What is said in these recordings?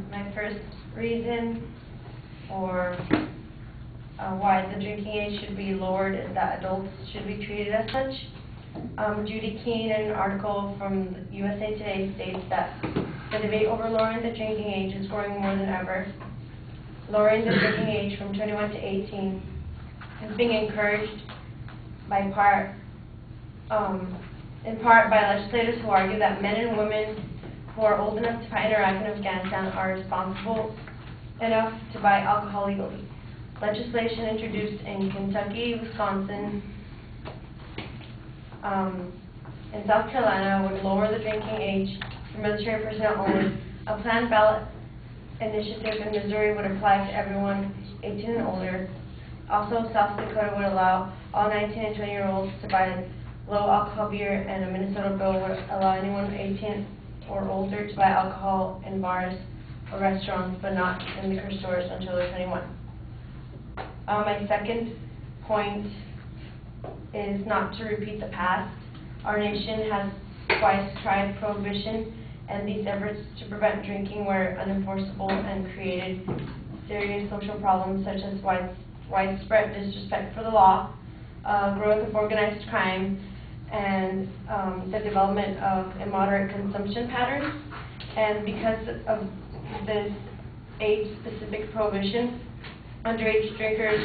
My first reason for why the drinking age should be lowered is that adults should be treated as such. Judy Keene, in an article from USA Today, states that the debate over lowering the drinking age is growing more than ever. Lowering the drinking age from 21 to 18 is being encouraged in part by legislators who argue that men and women who are old enough to fight in Iraq and Afghanistan are responsible enough to buy alcohol legally. Legislation introduced in Kentucky, Wisconsin, and South Carolina would lower the drinking age for military personnel only. A planned ballot initiative in Missouri would apply to everyone 18 and older. Also, South Dakota would allow all 19 and 20-year-olds to buy low alcohol beer, and a Minnesota bill would allow anyone 18 or older to buy alcohol in bars or restaurants, but not in liquor stores until they're 21. My second point is not to repeat the past. Our nation has twice tried prohibition, and these efforts to prevent drinking were unenforceable and created serious social problems such as widespread disrespect for the law, growth of organized crime, and the development of immoderate consumption patterns. And because of this age-specific prohibition, underage drinkers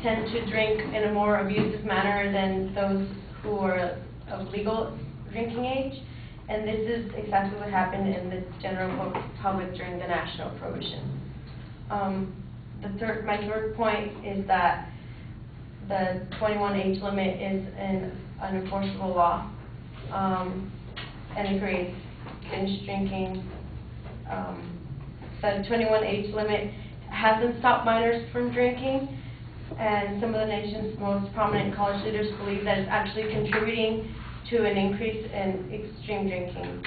tend to drink in a more abusive manner than those who are of legal drinking age, and this is exactly what happened in the general public during the national prohibition. My third point is that the 21 age limit is an unenforceable law, and it creates binge drinking. The 21 age limit hasn't stopped minors from drinking, and some of the nation's most prominent college leaders believe that it's actually contributing to an increase in extreme drinking.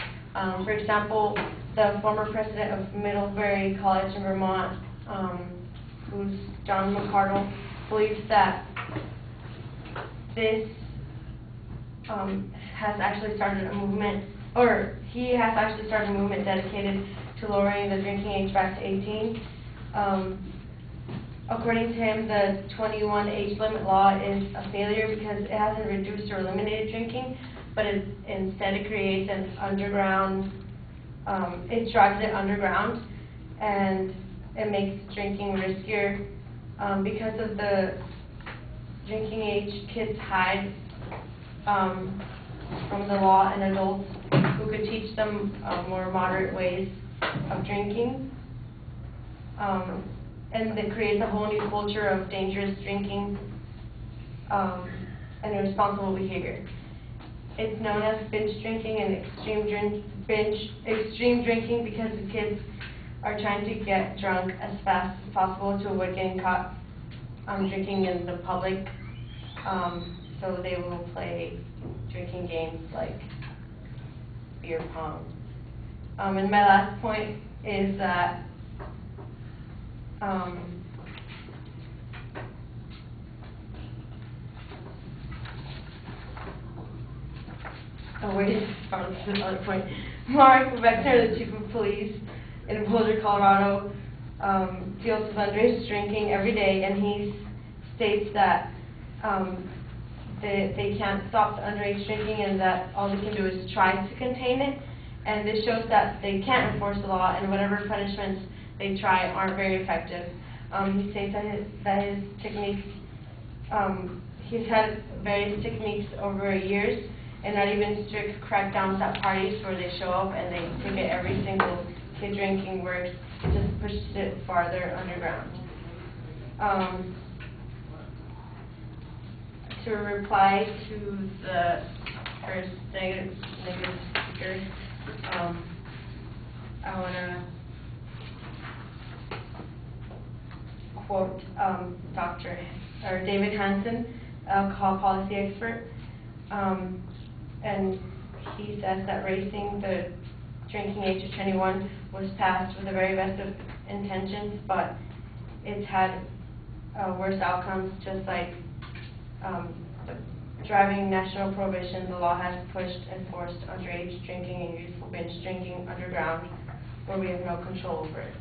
For example, the former president of Middlebury College in Vermont, who's John McArdle, believes that this has actually started a movement, or he has actually started a movement dedicated to lowering the drinking age back to 18. According to him, the 21 age limit law is a failure because it hasn't reduced or eliminated drinking, but instead it creates an underground, it drives it underground, and it makes drinking riskier. Because of the drinking age, kids hide from the law and adults who could teach them more moderate ways of drinking. And it creates a whole new culture of dangerous drinking and irresponsible behavior. It's known as binge drinking and extreme drinking because the kids are trying to get drunk as fast as possible to avoid getting caught drinking in the public. So they will play drinking games like beer pong. And my last point is that another point. Mark Beckner, the chief of police in Boulder, Colorado, deals with underage drinking every day, and he states that they can't stop the underage drinking and that all they can do is try to contain it. And this shows that they can't enforce the law, and whatever punishments they try aren't very effective. He states that his techniques, he's had various techniques over years, and not even strict crackdowns at parties where they show up and they think that every single kid drinking works. It just pushes it farther underground. To reply to the first negative speaker, I want to quote David Hansen, alcohol policy expert, and he says that raising the drinking age to 21 was passed with the very best of intentions, but it's had worse outcomes, just like the driving national prohibition. The law has pushed and forced underage drinking and youthful binge drinking underground. where we have no control over it.